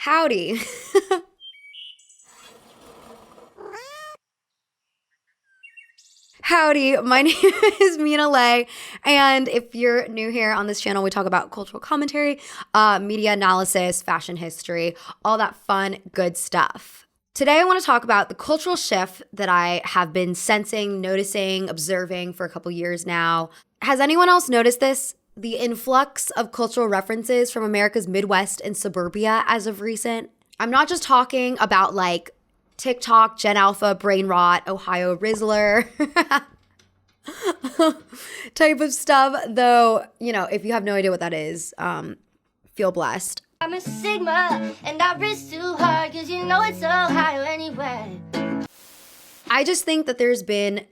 Howdy. Howdy, my name is Mina Le, and if you're new here on this channel, we talk about cultural commentary, media analysis, fashion history, all that fun, good stuff. Today, I want to talk about the cultural shift that I have been sensing, noticing, observing for a couple years now. Has anyone else noticed this? The influx of cultural references from America's Midwest and suburbia as of recent? I'm not just talking about like TikTok, Gen Alpha, Brain Rot, Ohio Rizzler type of stuff, though, you know, if you have no idea what that is, feel blessed. I'm a Sigma and I risk too hard cause you know it's so high anyway. I just think that there's been,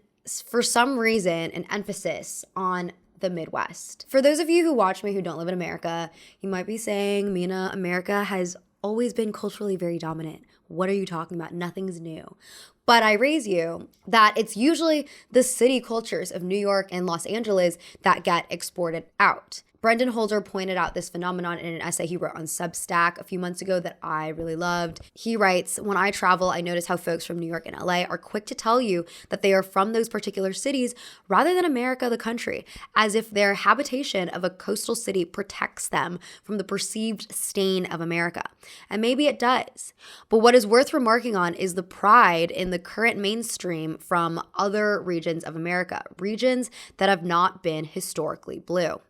for some reason, an emphasis on the Midwest. For those of you who watch me who don't live in America, you might be saying, Mina, America has always been culturally very dominant. What are you talking about? Nothing's new. But I raise you that it's usually the city cultures of New York and Los Angeles that get exported out. Brendan Holder pointed out this phenomenon in an essay he wrote on Substack a few months ago that I really loved. He writes, when I travel, I notice how folks from New York and LA are quick to tell you that they are from those particular cities rather than America, the country, as if their habitation of a coastal city protects them from the perceived stain of America. And maybe it does. But what is worth remarking on is the pride in the current mainstream from other regions of America, regions that have not been historically blue.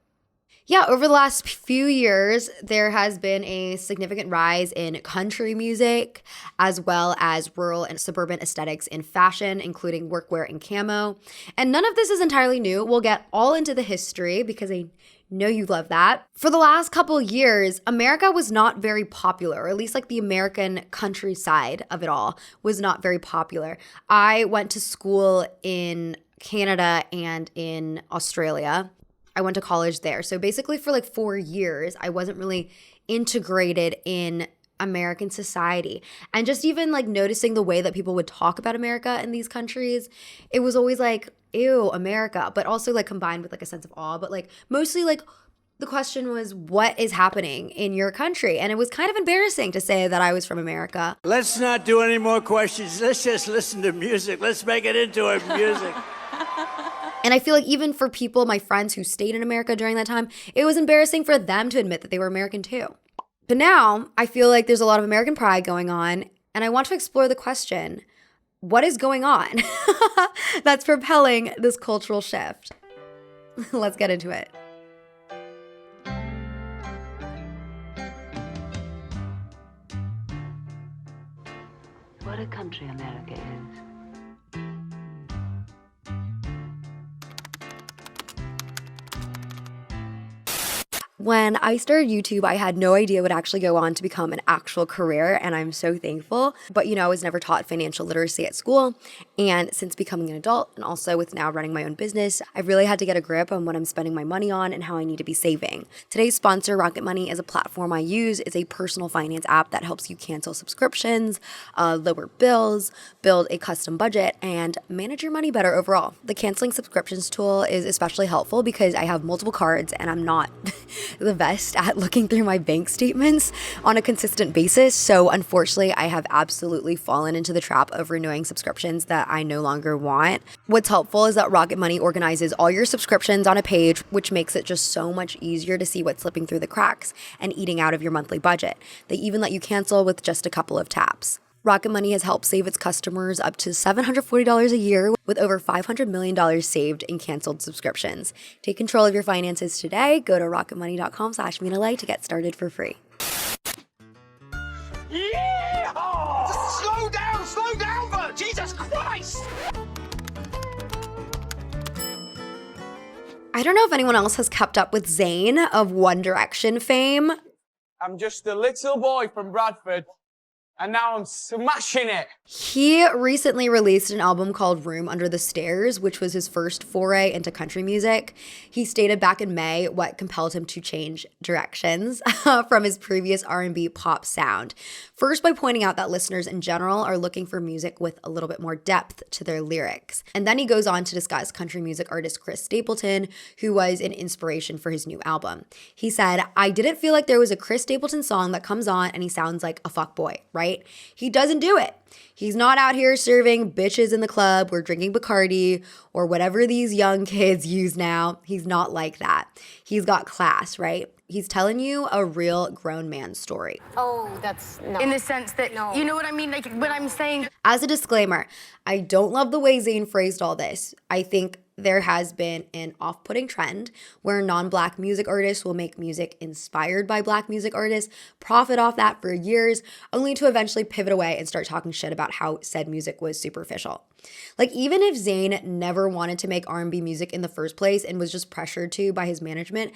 Yeah, over the last few years, there has been a significant rise in country music, as well as rural and suburban aesthetics in fashion, including workwear and camo. And none of this is entirely new. We'll get all into the history because I know you love that. For the last couple years, America was not very popular, or at least like the American countryside of it all was not very popular. I went to school in Canada and in Australia. I went to college there. So basically for like 4 years, I wasn't really integrated in American society. And just even like noticing the way that people would talk about America in these countries, it was always like, ew, America, but also like combined with like a sense of awe. But like mostly like the question was, what is happening in your country? And it was kind of embarrassing to say that I was from America. Let's not do any more questions. Let's just listen to music. Let's make it into a music. And I feel like even for people, my friends who stayed in America during that time, it was embarrassing for them to admit that they were American too. But now I feel like there's a lot of American pride going on, and I want to explore the question, what is going on that's propelling this cultural shift? Let's get into it. What a country America is. When I started YouTube, I had no idea it would actually go on to become an actual career, and I'm so thankful. But, you know, I was never taught financial literacy at school, and since becoming an adult, and also with now running my own business, I've really had to get a grip on what I'm spending my money on and how I need to be saving. Today's sponsor, Rocket Money, is a platform I use. It's a personal finance app that helps you cancel subscriptions, lower bills, build a custom budget, and manage your money better overall. The canceling subscriptions tool is especially helpful because I have multiple cards and I'm not the best at looking through my bank statements on a consistent basis. So unfortunately, I have absolutely fallen into the trap of renewing subscriptions that I no longer want. What's helpful is that Rocket Money organizes all your subscriptions on a page, which makes it just so much easier to see what's slipping through the cracks and eating out of your monthly budget. They even let you cancel with just a couple of taps. Rocket Money has helped save its customers up to $740 a year with over $500 million saved in canceled subscriptions. Take control of your finances today. Go to rocketmoney.com/MinaLe to get started for free. Yeehaw! Just slow down, Bert! Jesus Christ! I don't know if anyone else has kept up with Zayn of One Direction fame. I'm just a little boy from Bradford. And now I'm smashing it. He recently released an album called Room Under the Stairs, which was his first foray into country music. He stated back in May what compelled him to change directions from his previous R&B pop sound. First, by pointing out that listeners in general are looking for music with a little bit more depth to their lyrics. And then he goes on to discuss country music artist Chris Stapleton, who was an inspiration for his new album. He said, "I didn't feel like there was a Chris Stapleton song that comes on and he sounds like a fuckboy, right? He doesn't do it. He's not out here serving bitches in the club or drinking Bacardi or whatever these young kids use now. He's not like that. He's got class, right? He's telling you a real grown man story." Oh, that's no. In the sense that, you know what I mean? Like, what I'm saying. As a disclaimer, I don't love the way Zayn phrased all this. I think there has been an off-putting trend where non-Black music artists will make music inspired by Black music artists, profit off that for years, only to eventually pivot away and start talking shit about how said music was superficial. Like, even if Zayn never wanted to make R&B music in the first place and was just pressured to by his management,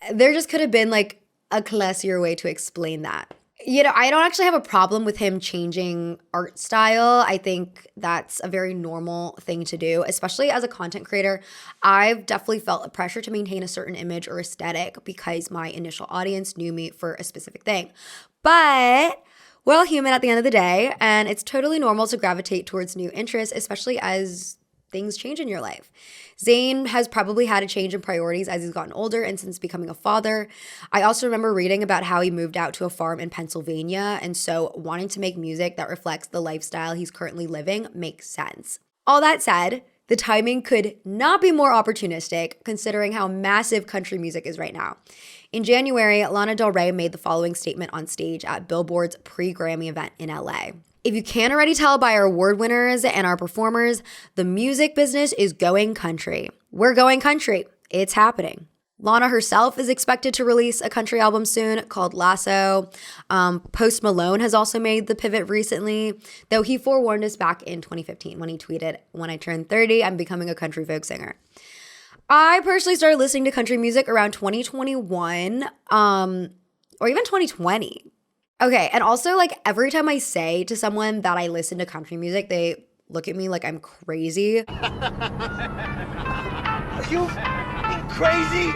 there just could have been like a classier way to explain that. You know, I don't actually have a problem with him changing art style. I think that's a very normal thing to do, especially as a content creator. I've definitely felt a pressure to maintain a certain image or aesthetic because my initial audience knew me for a specific thing. But we're all human at the end of the day, and it's totally normal to gravitate towards new interests, especially as things change in your life. Zayn has probably had a change in priorities as he's gotten older and since becoming a father. I also remember reading about how he moved out to a farm in Pennsylvania, and so wanting to make music that reflects the lifestyle he's currently living makes sense. All that said, the timing could not be more opportunistic considering how massive country music is right now. In January, Lana Del Rey made the following statement on stage at Billboard's pre-Grammy event in LA. "If you can't already tell by our award winners and our performers, the music business is going country. We're going country. It's happening." Lana herself is expected to release a country album soon called Lasso. Post Malone has also made the pivot recently, though he forewarned us back in 2015 when he tweeted, "When I turn 30, I'm becoming a country folk singer." I personally started listening to country music around 2021 or even 2020. Okay, and also, like, every time I say to someone that I listen to country music, they look at me like I'm crazy. Are you crazy?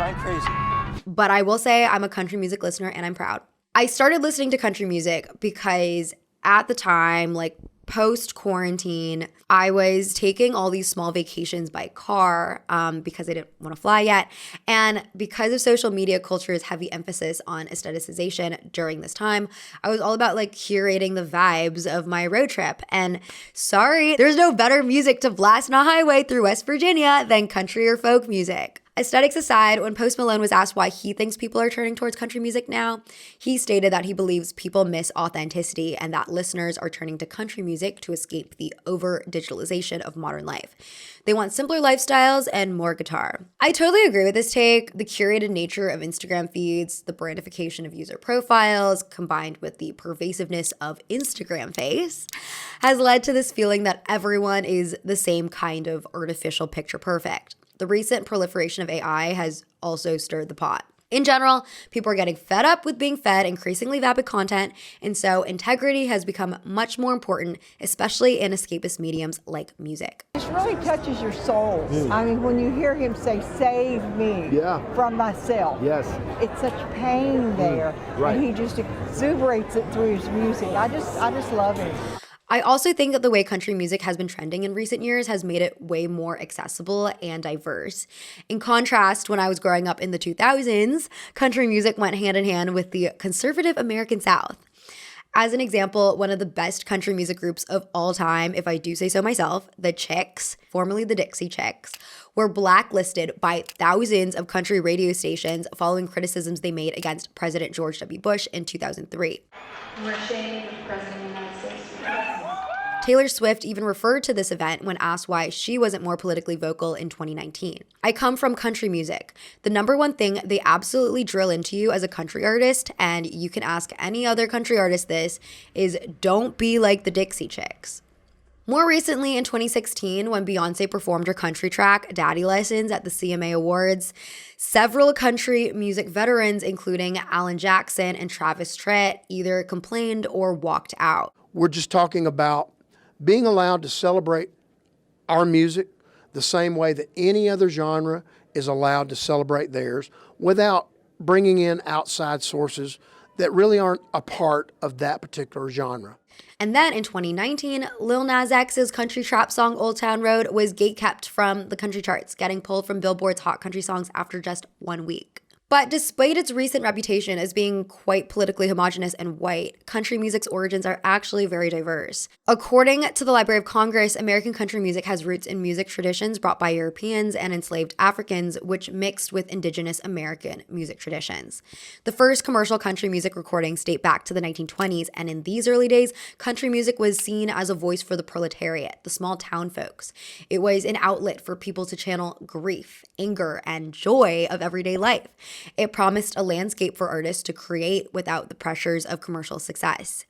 I'm crazy. But I will say I'm a country music listener and I'm proud. I started listening to country music because at the time, like post-quarantine, I was taking all these small vacations by car because I didn't want to fly yet. And because of social media culture's heavy emphasis on aestheticization during this time, I was all about like curating the vibes of my road trip. And sorry, there's no better music to blast on a highway through West Virginia than country or folk music. Aesthetics aside, when Post Malone was asked why he thinks people are turning towards country music now, he stated that he believes people miss authenticity and that listeners are turning to country music to escape the over-digitalization of modern life. They want simpler lifestyles and more guitar. I totally agree with this take. The curated nature of Instagram feeds, the brandification of user profiles, combined with the pervasiveness of Instagram face, has led to this feeling that everyone is the same kind of artificial picture perfect. The recent proliferation of AI has also stirred the pot. In general, people are getting fed up with being fed increasingly vapid content, and so integrity has become much more important, especially in escapist mediums like music. It really touches your soul. I mean, when you hear him say, "Save me from myself," it's such pain there, and he just exuberates it through his music. I just love him. I also think that the way country music has been trending in recent years has made it way more accessible and diverse. In contrast, when I was growing up in the 2000s, country music went hand in hand with the conservative American South. As an example, one of the best country music groups of all time, if I do say so myself, the Chicks, formerly the Dixie Chicks, were blacklisted by thousands of country radio stations following criticisms they made against President George W. Bush in 2003. We're ashamed of the President of the United States. Taylor Swift even referred to this event when asked why she wasn't more politically vocal in 2019. I come from country music. The number one thing they absolutely drill into you as a country artist, and you can ask any other country artist this, is don't be like the Dixie Chicks. More recently, in 2016, when Beyoncé performed her country track, Daddy Lessons, at the CMA Awards, several country music veterans, including Alan Jackson and Travis Tritt, either complained or walked out. We're just talking about being allowed to celebrate our music the same way that any other genre is allowed to celebrate theirs without bringing in outside sources that really aren't a part of that particular genre. And then in 2019, Lil Nas X's country trap song Old Town Road was gatekept from the country charts, getting pulled from Billboard's Hot Country Songs after just 1 week. But despite its recent reputation as being quite politically homogenous and white, country music's origins are actually very diverse. According to the Library of Congress, American country music has roots in music traditions brought by Europeans and enslaved Africans, which mixed with indigenous American music traditions. The first commercial country music recordings date back to the 1920s, and in these early days, country music was seen as a voice for the proletariat, the small town folks. It was an outlet for people to channel grief, anger, and joy of everyday life. It promised a landscape for artists to create without the pressures of commercial success.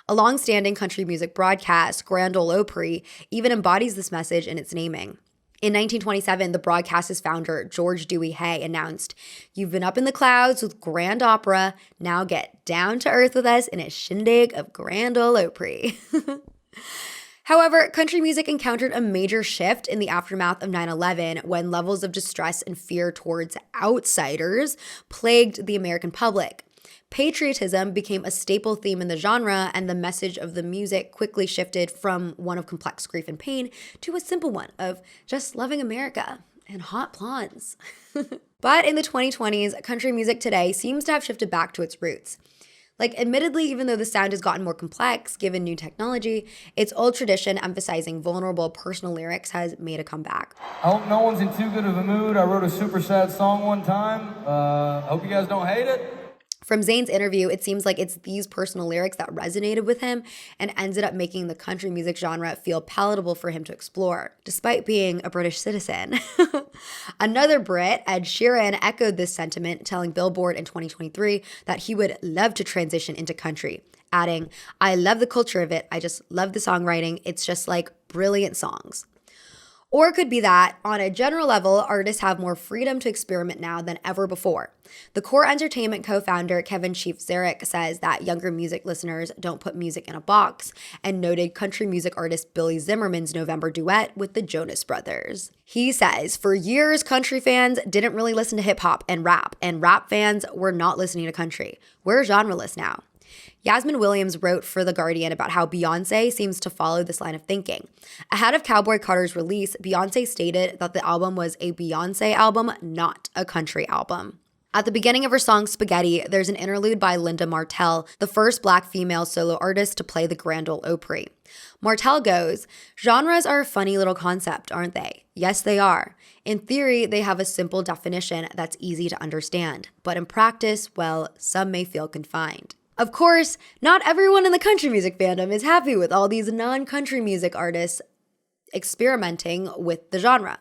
A long-standing country music broadcast, Grand Ole Opry, even embodies this message in its naming. In 1927, the broadcast's founder, George Dewey Hay, announced, "You've been up in the clouds with grand opera, now get down to earth with us in a shindig of Grand Ole Opry." However, country music encountered a major shift in the aftermath of 9/11 when levels of distress and fear towards outsiders plagued the American public. Patriotism became a staple theme in the genre, and the message of the music quickly shifted from one of complex grief and pain to a simple one of just loving America and hot blondes. But in the 2020s, country music today seems to have shifted back to its roots. Admittedly, even though the sound has gotten more complex given new technology, its old tradition emphasizing vulnerable personal lyrics has made a comeback. I hope no one's in too good of a mood. I wrote a super sad song one time. I hope you guys don't hate it. From Zayn's interview, it seems like it's these personal lyrics that resonated with him and ended up making the country music genre feel palatable for him to explore, despite being a British citizen. Another Brit, Ed Sheeran, echoed this sentiment, telling Billboard in 2023 that he would love to transition into country, adding, "I love the culture of it. I just love the songwriting. It's just like brilliant songs." Or it could be that, on a general level, artists have more freedom to experiment now than ever before. The Core Entertainment co-founder Kevin Chief-Zarek says that younger music listeners don't put music in a box, and noted country music artist Billy Zimmerman's November duet with the Jonas Brothers. He says, "For years, country fans didn't really listen to hip-hop and rap fans were not listening to country. We're genreless now." Yasmin Williams wrote for The Guardian about how Beyoncé seems to follow this line of thinking. Ahead of Cowboy Carter's release, Beyoncé stated that the album was a Beyoncé album, not a country album. At the beginning of her song Spaghetti, there's an interlude by Linda Martell, the first Black female solo artist to play the Grand Ole Opry. Martell goes, "Genres are a funny little concept, aren't they? Yes, they are. In theory, they have a simple definition that's easy to understand. But in practice, well, some may feel confined." Of course, not everyone in the country music fandom is happy with all these non-country music artists experimenting with the genre.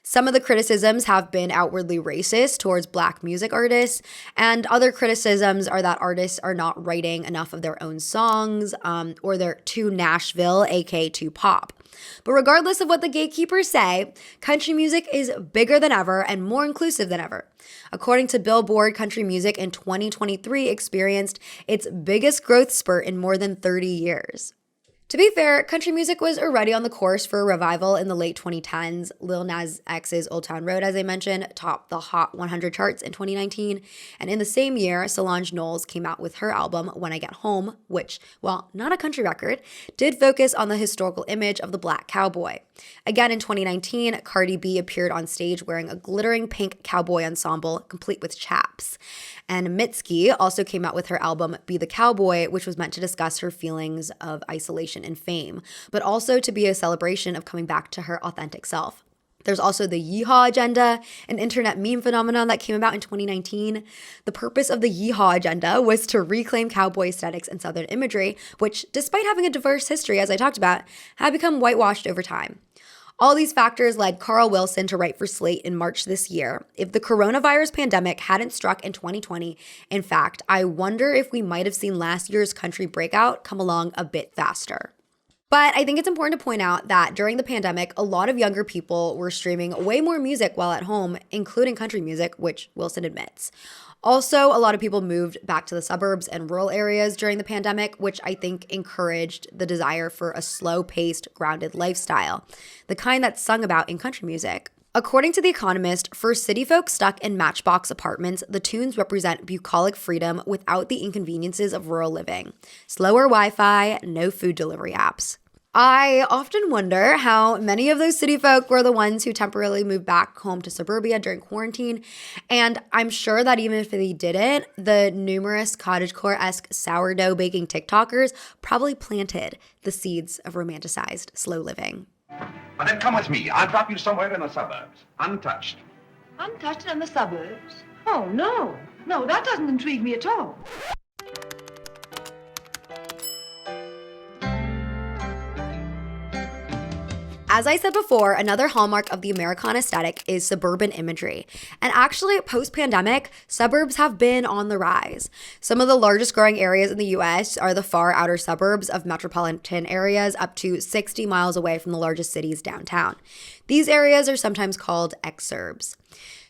Some of the criticisms have been outwardly racist towards Black music artists, and other criticisms are that artists are not writing enough of their own songs, or they're too Nashville, aka too pop. But regardless of what the gatekeepers say, country music is bigger than ever and more inclusive than ever. According to Billboard, country music in 2023 experienced its biggest growth spurt in more than 30 years. To be fair, country music was already on the course for a revival in the late 2010s. Lil Nas X's Old Town Road, as I mentioned, topped the Hot 100 charts in 2019. And in the same year, Solange Knowles came out with her album, When I Get Home, which, while not a country record, did focus on the historical image of the Black cowboy. Again, in 2019, Cardi B appeared on stage wearing a glittering pink cowboy ensemble, complete with chaps. And Mitski also came out with her album, Be the Cowboy, which was meant to discuss her feelings of isolation and fame, but also to be a celebration of coming back to her authentic self. There's also the yeehaw agenda, an internet meme phenomenon that came about in 2019. The purpose of the yeehaw agenda was to reclaim cowboy aesthetics and Southern imagery, which, despite having a diverse history, as I talked about, had become whitewashed over time. All these factors led Carl Wilson to write for Slate in March this year. If the coronavirus pandemic hadn't struck in 2020, in fact, I wonder if we might have seen last year's country breakout come along a bit faster. But I think it's important to point out that during the pandemic, a lot of younger people were streaming way more music while at home, including country music, which Wilson admits. Also, a lot of people moved back to the suburbs and rural areas during the pandemic, which I think encouraged the desire for a slow-paced, grounded lifestyle, the kind that's sung about in country music. According to The Economist, for city folk stuck in matchbox apartments, the tunes represent bucolic freedom without the inconveniences of rural living. Slower Wi-Fi, no food delivery apps. I often wonder how many of those city folk were the ones who temporarily moved back home to suburbia during quarantine. And I'm sure that even if they didn't, the numerous cottagecore-esque sourdough baking TikTokers probably planted the seeds of romanticized slow living. And then come with me. I'll drop you somewhere in the suburbs, untouched. Untouched in the suburbs? Oh, no. No, that doesn't intrigue me at all. As I said before, another hallmark of the Americana aesthetic is suburban imagery. And actually, post-pandemic, suburbs have been on the rise. Some of the largest growing areas in the US are the far outer suburbs of metropolitan areas up to 60 miles away from the largest cities downtown. These areas are sometimes called exurbs.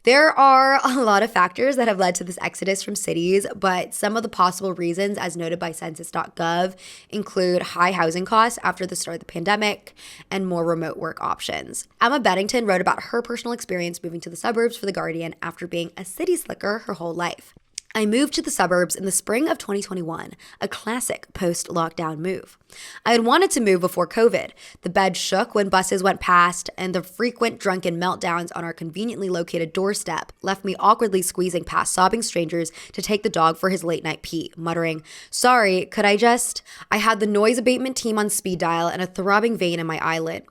There are a lot of factors that have led to this exodus from cities, but some of the possible reasons, as noted by census.gov, include high housing costs after the start of the pandemic and more remote work options. Emma Beddington wrote about her personal experience moving to the suburbs for The Guardian after being a city slicker her whole life. I moved to the suburbs in the spring of 2021, a classic post-lockdown move. I had wanted to move before COVID. The bed shook when buses went past, and the frequent drunken meltdowns on our conveniently located doorstep left me awkwardly squeezing past sobbing strangers to take the dog for his late-night pee, muttering, "Sorry, could I just?" I had the noise abatement team on speed dial and a throbbing vein in my eyelid.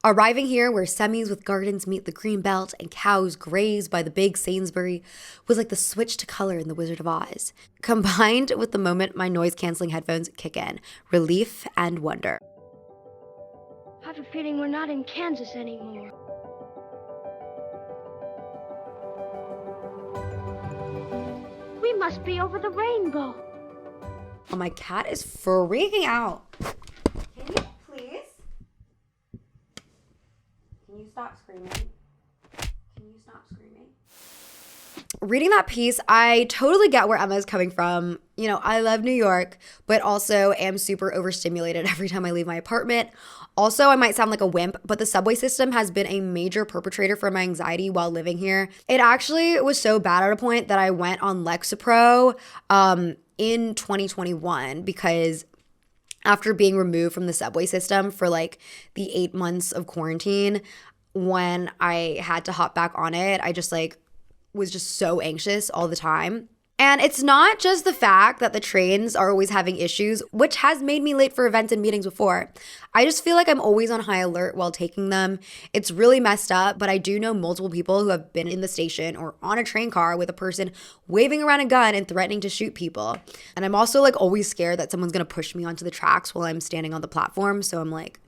Arriving here, where semis with gardens meet the green belt and cows graze by the big Sainsbury, was like the switch to color in The Wizard of Oz, combined with the moment my noise-canceling headphones kick in, relief and wonder. I have a feeling we're not in Kansas anymore. We must be over the rainbow. Oh, my cat is freaking out. Can you please? Can you stop screaming? Can you stop screaming? Reading that piece, I totally get where Emma is coming from. You know, I love New York, but also am super overstimulated every time I leave my apartment. Also, I might sound like a wimp, but the subway system has been a major perpetrator for my anxiety while living here. It actually was so bad at a point that I went on Lexapro in 2021 because after being removed from the subway system for like the 8 months of quarantine, when I had to hop back on it, I just like was just so anxious all the time. And it's not just the fact that the trains are always having issues, which has made me late for events and meetings before. I just feel like I'm always on high alert while taking them. It's really messed up, but I do know multiple people who have been in the station or on a train car with a person waving around a gun and threatening to shoot people. And I'm also like always scared that someone's gonna push me onto the tracks while I'm standing on the platform. So I'm like,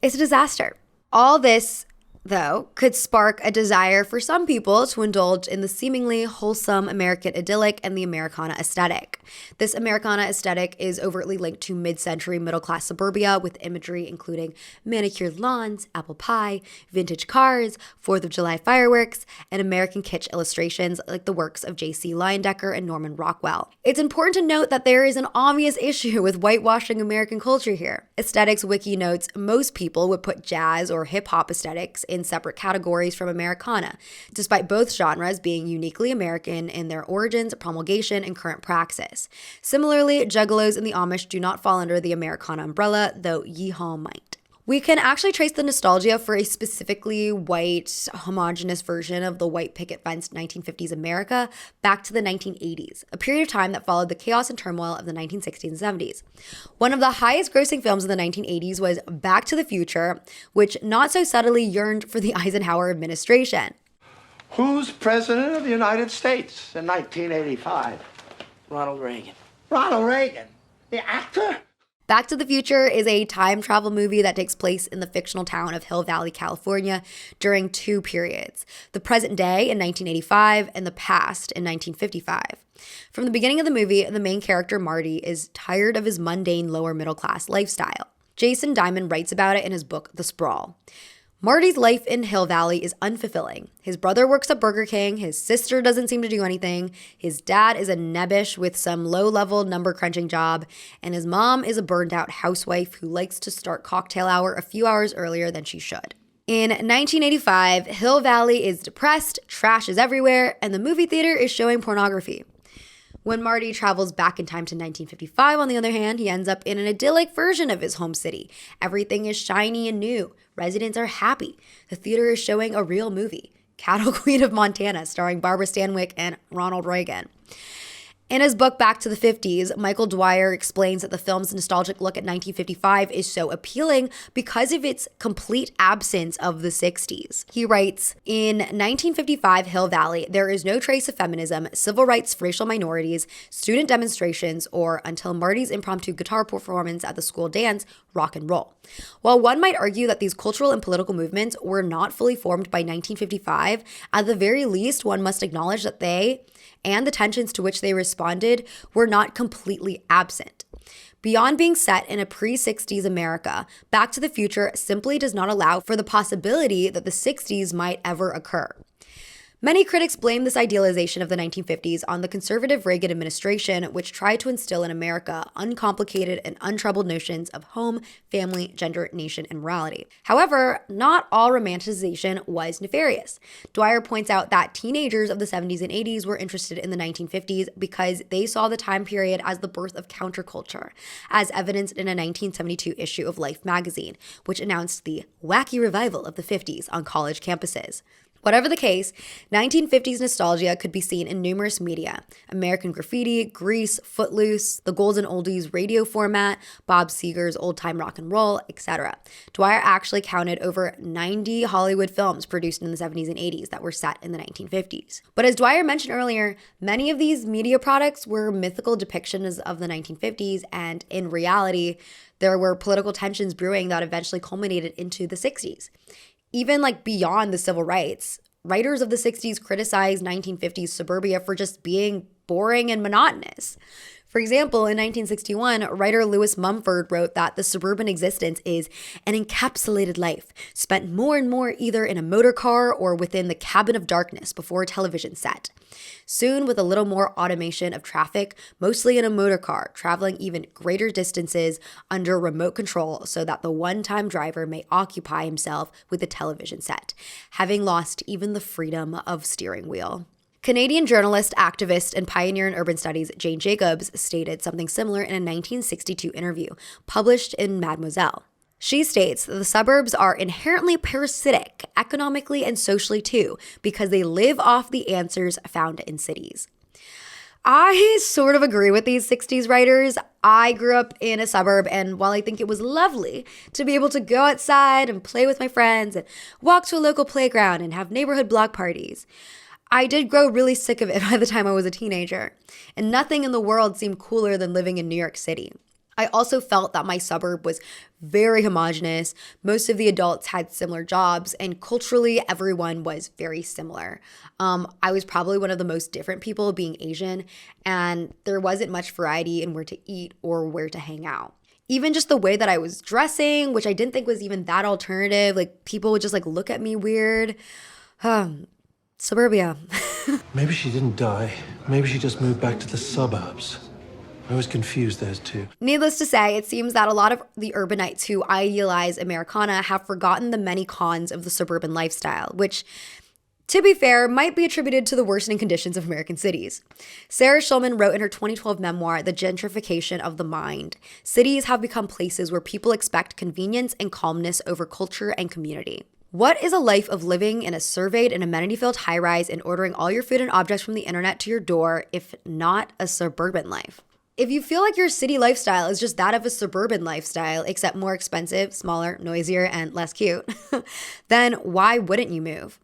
it's a disaster. All this, though, could spark a desire for some people to indulge in the seemingly wholesome American idyllic and the Americana aesthetic. This Americana aesthetic is overtly linked to mid-century middle-class suburbia with imagery including manicured lawns, apple pie, vintage cars, 4th of July fireworks, and American kitsch illustrations like the works of J.C. Leyendecker and Norman Rockwell. It's important to note that there is an obvious issue with whitewashing American culture here. Aesthetics Wiki notes most people would put jazz or hip-hop aesthetics in separate categories from Americana, despite both genres being uniquely American in their origins, promulgation, and current praxis. Similarly, juggalos and the Amish do not fall under the Americana umbrella, though yeehaw might. We can actually trace the nostalgia for a specifically white, homogenous version of the white picket fence 1950s America back to the 1980s, a period of time that followed the chaos and turmoil of the 1960s and 70s. One of the highest grossing films in the 1980s was Back to the Future, which not so subtly yearned for the Eisenhower administration. Who's president of the United States in 1985? Ronald Reagan. Ronald Reagan, the actor? Back to the Future is a time travel movie that takes place in the fictional town of Hill Valley, California during two periods, the present day in 1985 and the past in 1955. From the beginning of the movie, the main character, Marty, is tired of his mundane lower middle class lifestyle. Jason Diamond writes about it in his book, The Sprawl. Marty's life in Hill Valley is unfulfilling. His brother works at Burger King, his sister doesn't seem to do anything, his dad is a nebbish with some low-level number-crunching job, and his mom is a burned-out housewife who likes to start cocktail hour a few hours earlier than she should. In 1985, Hill Valley is depressed, trash is everywhere, and the movie theater is showing pornography. When Marty travels back in time to 1955, on the other hand, he ends up in an idyllic version of his home city. Everything is shiny and new. Residents are happy. The theater is showing a real movie, Cattle Queen of Montana, starring Barbara Stanwyck and Ronald Reagan. In his book, Back to the 50s, Michael Dwyer explains that the film's nostalgic look at 1955 is so appealing because of its complete absence of the 60s. He writes, in 1955 Hill Valley, there is no trace of feminism, civil rights for racial minorities, student demonstrations, or, until Marty's impromptu guitar performance at the school dance, rock and roll. While one might argue that these cultural and political movements were not fully formed by 1955, at the very least, one must acknowledge that they, and the tensions to which they responded, were not completely absent. Beyond being set in a pre-60s America, Back to the Future simply does not allow for the possibility that the 60s might ever occur. Many critics blame this idealization of the 1950s on the conservative Reagan administration, which tried to instill in America uncomplicated and untroubled notions of home, family, gender, nation, and morality. However, not all romanticization was nefarious. Dwyer points out that teenagers of the 70s and 80s were interested in the 1950s because they saw the time period as the birth of counterculture, as evidenced in a 1972 issue of Life magazine, which announced the wacky revival of the 50s on college campuses. Whatever the case, 1950s nostalgia could be seen in numerous media: American Graffiti, Grease, Footloose, the Golden Oldies radio format, Bob Seger's Old Time Rock and Roll, etc. Dwyer actually counted over 90 Hollywood films produced in the 70s and 80s that were set in the 1950s. But as Dwyer mentioned earlier, many of these media products were mythical depictions of the 1950s, and in reality, there were political tensions brewing that eventually culminated into the 60s. Even beyond the civil rights, writers of the 60s criticized 1950s suburbia for just being boring and monotonous. For example, in 1961, writer Lewis Mumford wrote that the suburban existence is an encapsulated life, spent more and more either in a motor car or within the cabin of darkness before a television set. Soon, with a little more automation of traffic, mostly in a motor car, traveling even greater distances under remote control so that the one-time driver may occupy himself with a television set, having lost even the freedom of steering wheel. Canadian journalist, activist, and pioneer in urban studies Jane Jacobs stated something similar in a 1962 interview published in Mademoiselle. She states that the suburbs are inherently parasitic, economically and socially too, because they live off the answers found in cities. I sort of agree with these 60s writers. I grew up in a suburb, and while I think it was lovely to be able to go outside and play with my friends and walk to a local playground and have neighborhood block parties, I did grow really sick of it by the time I was a teenager, and nothing in the world seemed cooler than living in New York City. I also felt that my suburb was very homogenous. Most of the adults had similar jobs, and culturally, everyone was very similar. I was probably one of the most different people, being Asian, and there wasn't much variety in where to eat or where to hang out. Even just the way that I was dressing, which I didn't think was even that alternative, people would just look at me weird. Suburbia. Maybe she didn't die. Maybe she just moved back to the suburbs. I was confused there too. Needless to say, it seems that a lot of the urbanites who idealize Americana have forgotten the many cons of the suburban lifestyle, which, to be fair, might be attributed to the worsening conditions of American cities. Sarah Schulman wrote in her 2012 memoir, The Gentrification of the Mind, cities have become places where people expect convenience and calmness over culture and community. What is a life of living in a surveyed and amenity-filled high-rise and ordering all your food and objects from the internet to your door, if not a suburban life? If you feel like your city lifestyle is just that of a suburban lifestyle, except more expensive, smaller, noisier, and less cute, then why wouldn't you move?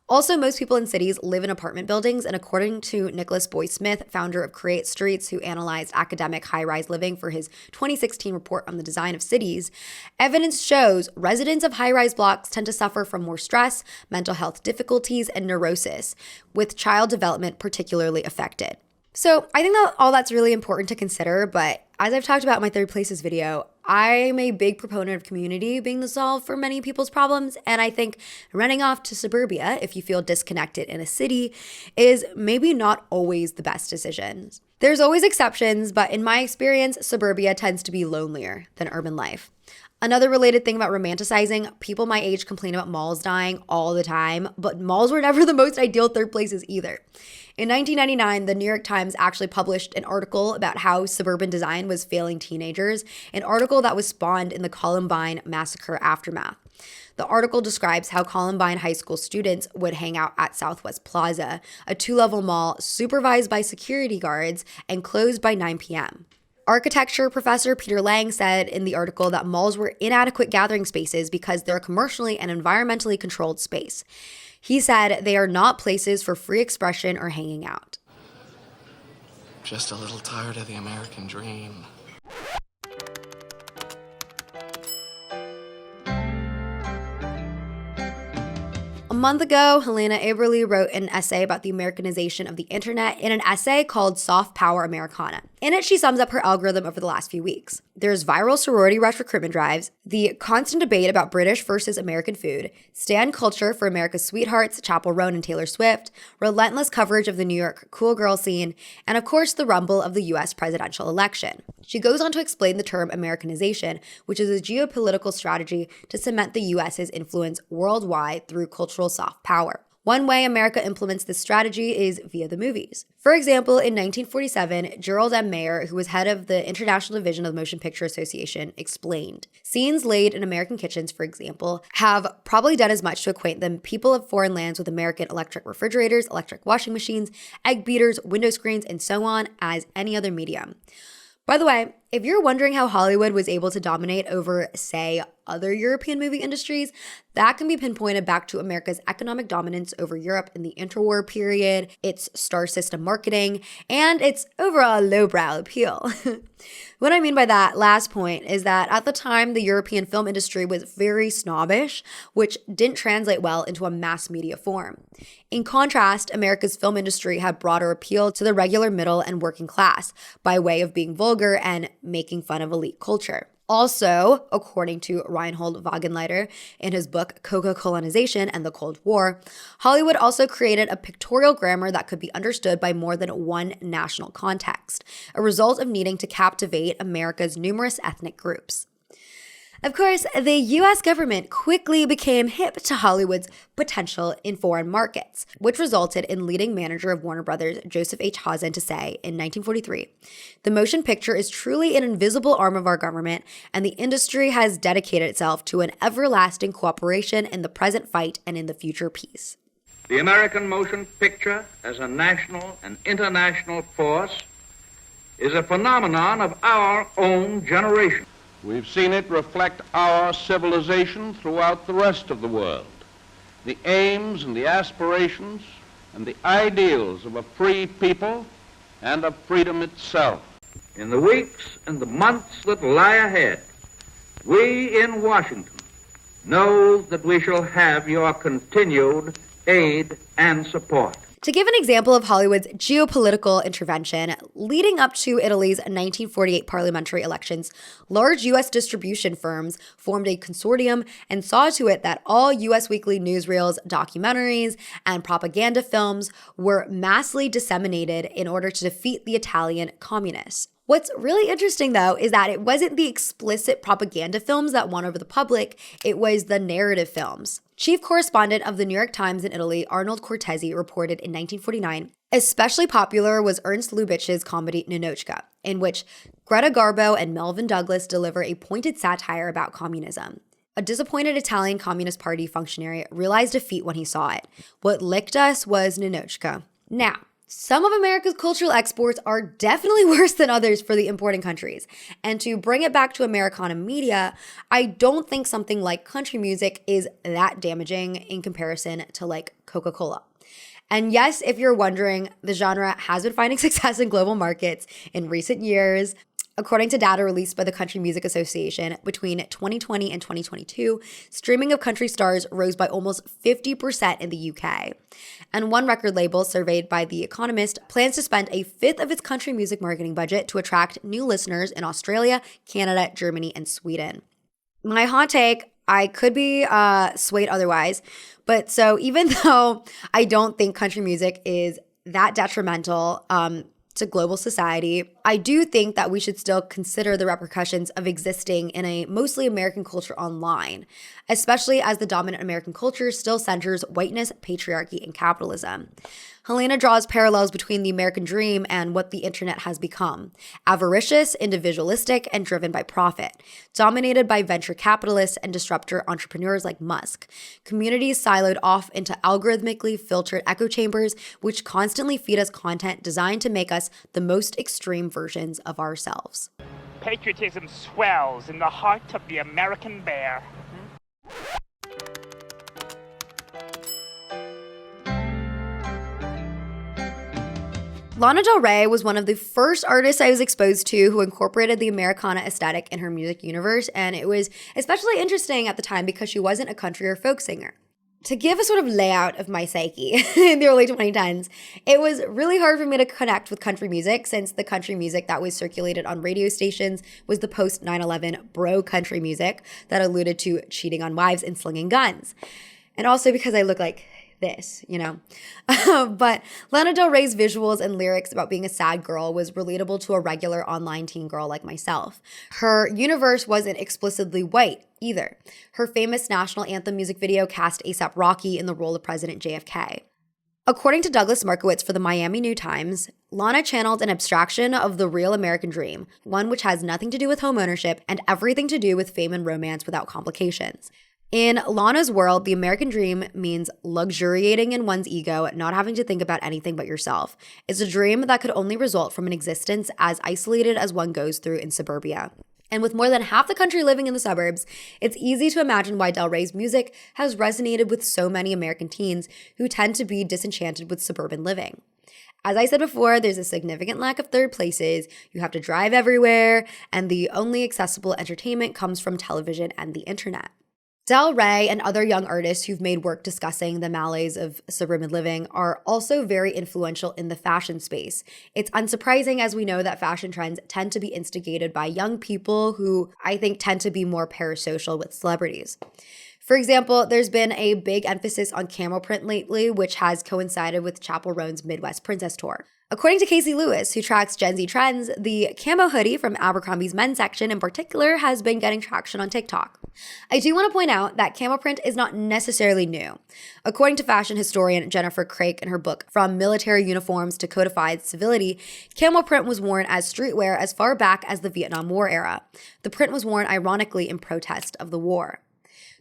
Also, most people in cities live in apartment buildings, and according to Nicholas Boy Smith, founder of Create Streets, who analyzed academic high-rise living for his 2016 report on the design of cities, evidence shows residents of high-rise blocks tend to suffer from more stress, mental health difficulties, and neurosis, with child development particularly affected. So I think that all that's really important to consider, but as I've talked about in my Third Places video, I'm a big proponent of community being the solve for many people's problems, and I think running off to suburbia, if you feel disconnected in a city, is maybe not always the best decision. There's always exceptions, but in my experience, suburbia tends to be lonelier than urban life. Another related thing about romanticizing, people my age complain about malls dying all the time, but malls were never the most ideal third places either. In 1999, the New York Times actually published an article about how suburban design was failing teenagers, an article that was spawned in the Columbine massacre aftermath. The article describes how Columbine high school students would hang out at Southwest Plaza, a 2-level mall supervised by security guards and closed by 9 p.m. Architecture professor Peter Lang said in the article that malls were inadequate gathering spaces because they're a commercially and environmentally controlled space. He said they are not places for free expression or hanging out. Just a little tired of the American dream. A month ago, Helena Eberle wrote an essay about the Americanization of the internet in an essay called Soft Power Americana. In it, she sums up her algorithm over the last few weeks. There's viral sorority rush recruitment drives, the constant debate about British versus American food, stan culture for America's sweethearts, Chappell Roan and Taylor Swift, relentless coverage of the New York cool girl scene, and of course the rumble of the US presidential election. She goes on to explain the term Americanization, which is a geopolitical strategy to cement the US's influence worldwide through cultural soft power. One way America implements this strategy is via the movies. For example, in 1947, Gerald M. Mayer, who was head of the International Division of the Motion Picture Association, explained, "Scenes laid in American kitchens, for example, have probably done as much to acquaint the people of foreign lands with American electric refrigerators, electric washing machines, egg beaters, window screens, and so on as any other medium." By the way, if you're wondering how Hollywood was able to dominate over, say, other European movie industries, that can be pinpointed back to America's economic dominance over Europe in the interwar period, its star system marketing, and its overall lowbrow appeal. What I mean by that last point is that at the time, the European film industry was very snobbish, which didn't translate well into a mass media form. In contrast, America's film industry had broader appeal to the regular middle and working class by way of being vulgar and making fun of elite culture. Also, according to Reinhold Wagnleitner in his book Coca-Colonization and the Cold War, Hollywood also created a pictorial grammar that could be understood by more than one national context, a result of needing to captivate America's numerous ethnic groups. Of course, the US government quickly became hip to Hollywood's potential in foreign markets, which resulted in leading manager of Warner Brothers, Joseph H. Hazen, to say in 1943, "The motion picture is truly an invisible arm of our government, and the industry has dedicated itself to an everlasting cooperation in the present fight and in the future peace." The American motion picture as a national and international force is a phenomenon of our own generation. We've seen it reflect our civilization throughout the rest of the world. The aims and the aspirations and the ideals of a free people and of freedom itself. In the weeks and the months that lie ahead, we in Washington know that we shall have your continued aid and support. To give an example of Hollywood's geopolitical intervention, leading up to Italy's 1948 parliamentary elections, large U.S. distribution firms formed a consortium and saw to it that all U.S. weekly newsreels, documentaries, and propaganda films were massively disseminated in order to defeat the Italian communists. What's really interesting, though, is that it wasn't the explicit propaganda films that won over the public, it was the narrative films. Chief correspondent of the New York Times in Italy, Arnold Cortese, reported in 1949, especially popular was Ernst Lubitsch's comedy Ninotchka, in which Greta Garbo and Melvyn Douglas deliver a pointed satire about communism. A disappointed Italian Communist Party functionary realized defeat when he saw it. What licked us was Ninotchka. Now, some of America's cultural exports are definitely worse than others for the importing countries. And to bring it back to Americana media, I don't think something like country music is that damaging in comparison to like Coca-Cola. And yes, if you're wondering, the genre has been finding success in global markets in recent years. According to data released by the Country Music Association, between 2020 and 2022, streaming of country stars rose by almost 50% in the UK. And one record label surveyed by The Economist plans to spend a fifth of its country music marketing budget to attract new listeners in Australia, Canada, Germany, and Sweden. My hot take, I could be swayed otherwise, but so even though I don't think country music is that detrimental to global society, I do think that we should still consider the repercussions of existing in a mostly American culture online, especially as the dominant American culture still centers whiteness, patriarchy, and capitalism. Helena draws parallels between the American dream and what the internet has become: avaricious, individualistic, and driven by profit, dominated by venture capitalists and disruptor entrepreneurs like Musk. Communities siloed off into algorithmically filtered echo chambers, which constantly feed us content designed to make us the most extreme versions of ourselves. Patriotism swells in the heart of the American bear. Lana Del Rey was one of the first artists I was exposed to who incorporated the Americana aesthetic in her music universe, and it was especially interesting at the time because she wasn't a country or folk singer. To give a sort of layout of my psyche in the early 2010s, it was really hard for me to connect with country music since the country music that was circulated on radio stations was the post 9/11 bro country music that alluded to cheating on wives and slinging guns. And also because I look like this, you know. But Lana Del Rey's visuals and lyrics about being a sad girl was relatable to a regular online teen girl like myself. Her universe wasn't explicitly white either. Her famous national anthem music video cast A$AP Rocky in the role of President JFK. According to Douglas Markowitz for the Miami New Times, Lana channeled an abstraction of the real American dream, one which has nothing to do with homeownership and everything to do with fame and romance without complications. In Lana's world, the American dream means luxuriating in one's ego, not having to think about anything but yourself. It's a dream that could only result from an existence as isolated as one goes through in suburbia. And with more than half the country living in the suburbs, it's easy to imagine why Del Rey's music has resonated with so many American teens who tend to be disenchanted with suburban living. As I said before, there's a significant lack of third places, you have to drive everywhere, and the only accessible entertainment comes from television and the internet. Del Rey and other young artists who've made work discussing the malaise of suburban living are also very influential in the fashion space. It's unsurprising as we know that fashion trends tend to be instigated by young people who I think tend to be more parasocial with celebrities. For example, there's been a big emphasis on camel print lately, which has coincided with Chappell Roan's Midwest Princess Tour. According to Casey Lewis, who tracks Gen Z trends, the camo hoodie from Abercrombie's men's section in particular has been getting traction on TikTok. I do want to point out that camo print is not necessarily new. According to fashion historian Jennifer Craik in her book From Military Uniforms to Codified Civility, camo print was worn as streetwear as far back as the Vietnam War era. The print was worn ironically in protest of the war.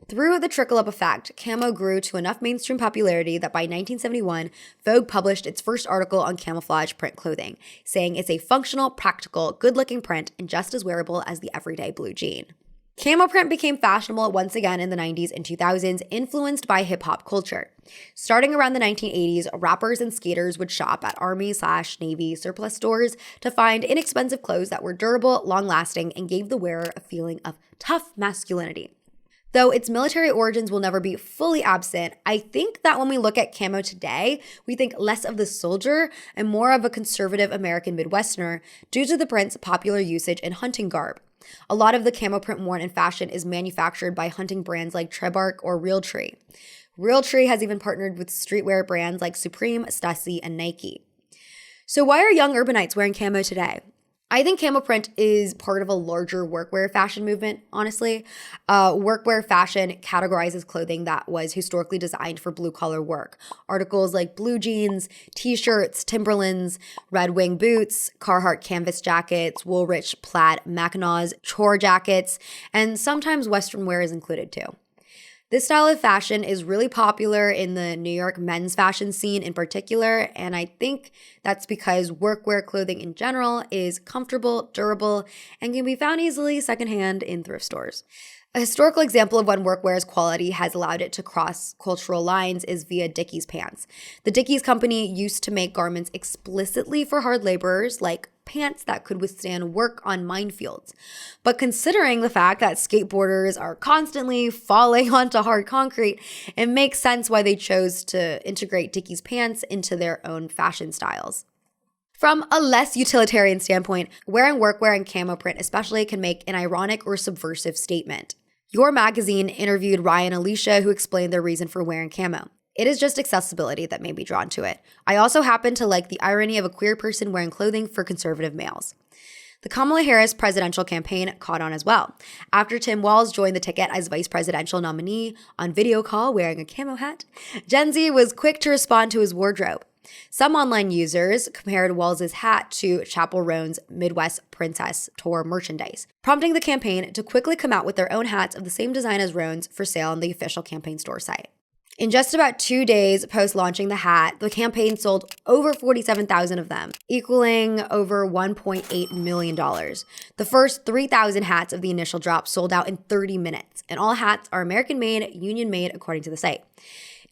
Through the trickle-up effect, camo grew to enough mainstream popularity that by 1971, Vogue published its first article on camouflage print clothing, saying it's a functional, practical, good-looking print and just as wearable as the everyday blue jean. Camo print became fashionable once again in the 90s and 2000s, influenced by hip-hop culture. Starting around the 1980s, rappers and skaters would shop at Army/Navy surplus stores to find inexpensive clothes that were durable, long-lasting, and gave the wearer a feeling of tough masculinity. Though its military origins will never be fully absent, I think that when we look at camo today, we think less of the soldier and more of a conservative American Midwesterner due to the print's popular usage in hunting garb. A lot of the camo print worn in fashion is manufactured by hunting brands like Trebark or Realtree. Realtree has even partnered with streetwear brands like Supreme, Stussy, and Nike. So why are young urbanites wearing camo today? I think camo print is part of a larger workwear fashion movement, honestly. Workwear fashion categorizes clothing that was historically designed for blue-collar work. Articles like blue jeans, t-shirts, Timberlands, Red Wing boots, Carhartt canvas jackets, Woolrich plaid mackinaws, chore jackets, and sometimes Western wear is included too. This style of fashion is really popular in the New York men's fashion scene in particular, and I think that's because workwear clothing in general is comfortable, durable, and can be found easily secondhand in thrift stores. A historical example of when workwear's quality has allowed it to cross cultural lines is via Dickies pants. The Dickies company used to make garments explicitly for hard laborers like pants that could withstand work on minefields. But considering the fact that skateboarders are constantly falling onto hard concrete, it makes sense why they chose to integrate Dickies pants into their own fashion styles. From a less utilitarian standpoint, wearing workwear and camo print especially can make an ironic or subversive statement. Your magazine interviewed Ryan and Alicia, who explained their reason for wearing camo. It is just accessibility that made me drawn to it. I also happen to like the irony of a queer person wearing clothing for conservative males. The Kamala Harris presidential campaign caught on as well. After Tim Walz joined the ticket as vice presidential nominee on video call wearing a camo hat, Gen Z was quick to respond to his wardrobe. Some online users compared Walz's hat to Chappell Roan's Midwest Princess Tour merchandise, prompting the campaign to quickly come out with their own hats of the same design as Roan's for sale on the official campaign store site. In just about 2 days post-launching the hat, the campaign sold over 47,000 of them, equaling over $1.8 million. The first 3,000 hats of the initial drop sold out in 30 minutes, and all hats are American-made, union-made, according to the site.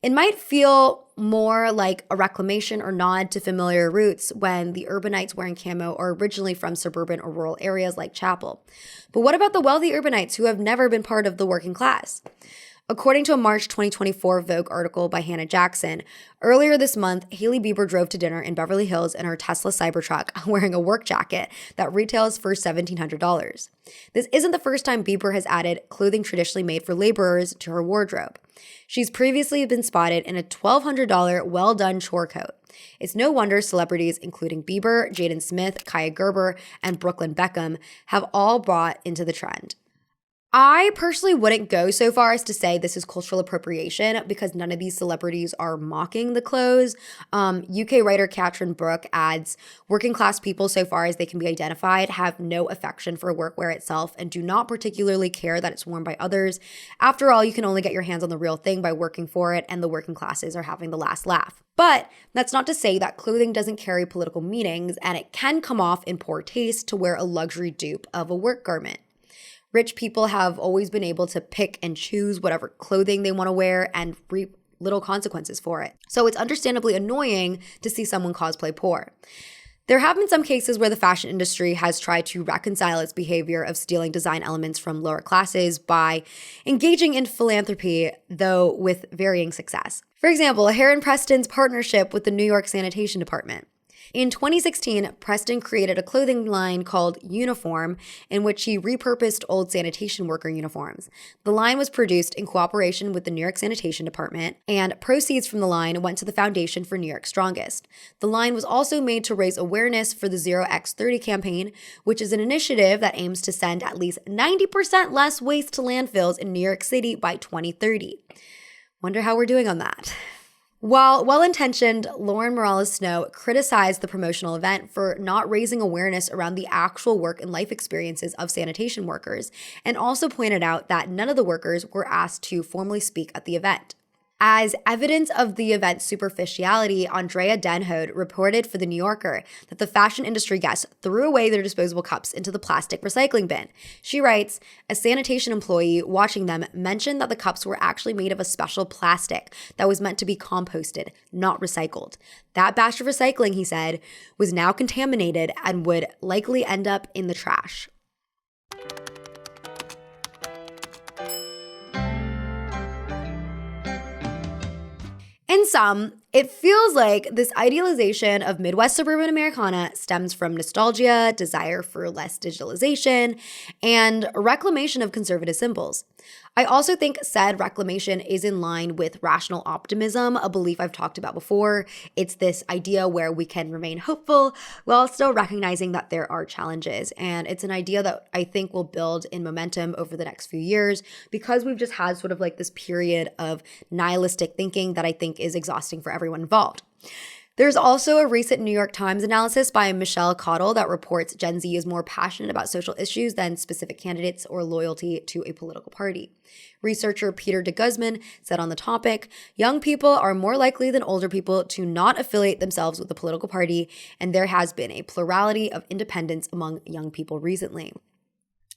It might feel more like a reclamation or nod to familiar roots when the urbanites wearing camo are originally from suburban or rural areas like Chappell. But what about the wealthy urbanites who have never been part of the working class? According to a March 2024 Vogue article by Hannah Jackson, earlier this month, Hailey Bieber drove to dinner in Beverly Hills in her Tesla Cybertruck wearing a work jacket that retails for $1,700. This isn't the first time Bieber has added clothing traditionally made for laborers to her wardrobe. She's previously been spotted in a $1,200 well-done chore coat. It's no wonder celebrities including Bieber, Jaden Smith, Kaya Gerber, and Brooklyn Beckham have all bought into the trend. I personally wouldn't go so far as to say this is cultural appropriation because none of these celebrities are mocking the clothes. UK writer Katrin Brooke adds, working class people, so far as they can be identified, have no affection for workwear itself and do not particularly care that it's worn by others. After all, you can only get your hands on the real thing by working for it, and the working classes are having the last laugh. But that's not to say that clothing doesn't carry political meanings, and it can come off in poor taste to wear a luxury dupe of a work garment. Rich people have always been able to pick and choose whatever clothing they want to wear and reap little consequences for it. So it's understandably annoying to see someone cosplay poor. There have been some cases where the fashion industry has tried to reconcile its behavior of stealing design elements from lower classes by engaging in philanthropy, though with varying success. For example, Heron Preston's partnership with the New York Sanitation Department. In 2016, Preston created a clothing line called Uniform, in which he repurposed old sanitation worker uniforms. The line was produced in cooperation with the New York Sanitation Department, and proceeds from the line went to the Foundation for New York Strongest. The line was also made to raise awareness for the 0x30 campaign, which is an initiative that aims to send at least 90% less waste to landfills in New York City by 2030. Wonder how we're doing on that. While well-intentioned, Lauren Morales-Snow criticized the promotional event for not raising awareness around the actual work and life experiences of sanitation workers, and also pointed out that none of the workers were asked to formally speak at the event. As evidence of the event's superficiality, Andrea Denhode reported for The New Yorker that the fashion industry guests threw away their disposable cups into the plastic recycling bin. She writes, a sanitation employee watching them mentioned that the cups were actually made of a special plastic that was meant to be composted, not recycled. That batch of recycling, he said, was now contaminated and would likely end up in the trash. In sum, it feels like this idealization of Midwest suburban Americana stems from nostalgia, desire for less digitalization, and reclamation of conservative symbols. I also think said reclamation is in line with rational optimism, a belief I've talked about before. It's this idea where we can remain hopeful while still recognizing that there are challenges. And it's an idea that I think will build in momentum over the next few years because we've just had sort of like this period of nihilistic thinking that I think is exhausting for everyone involved. There's also a recent New York Times analysis by Michelle Cottle that reports Gen Z is more passionate about social issues than specific candidates or loyalty to a political party. Researcher Peter de Guzman said on the topic, young people are more likely than older people to not affiliate themselves with a political party, and there has been a plurality of independents among young people recently.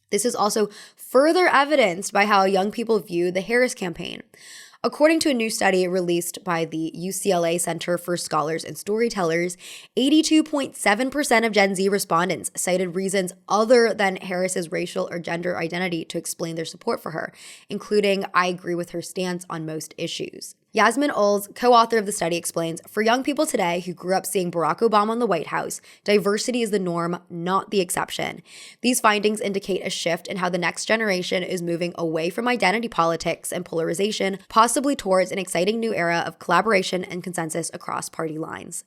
This is also further evidenced by how young people view the Harris campaign. According to a new study released by the UCLA Center for Scholars and Storytellers, 82.7% of Gen Z respondents cited reasons other than Harris's racial or gender identity to explain their support for her, including "I agree with her stance on most issues." Yasmin Ulz, co-author of the study, explains, "For young people today who grew up seeing Barack Obama in the White House, diversity is the norm, not the exception. These findings indicate a shift in how the next generation is moving away from identity politics and polarization, possibly towards an exciting new era of collaboration and consensus across party lines."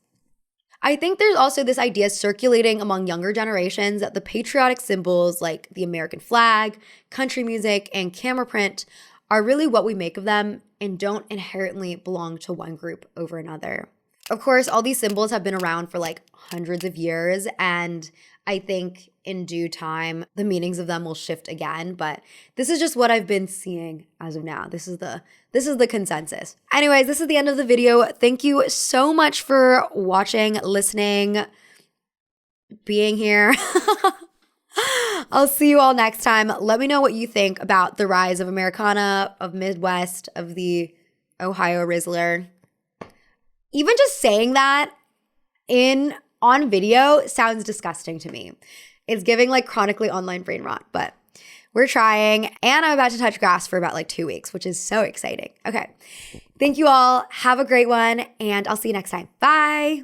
I think there's also this idea circulating among younger generations that the patriotic symbols like the American flag, country music, and camera print are really what we make of them and don't inherently belong to one group over another. Of course, all these symbols have been around for like hundreds of years, and I think in due time, the meanings of them will shift again, but this is just what I've been seeing as of now. This is the consensus. Anyways, this is the end of the video. Thank you so much for watching, listening, being here. I'll see you all next time. Let me know what you think about the rise of Americana, of Midwest, of the Ohio Rizzler. Even just saying that on video sounds disgusting to me. It's giving like chronically online brain rot, but we're trying. And I'm about to touch grass for about like 2 weeks, which is so exciting. Okay. Thank you all. Have a great one, and I'll see you next time. Bye.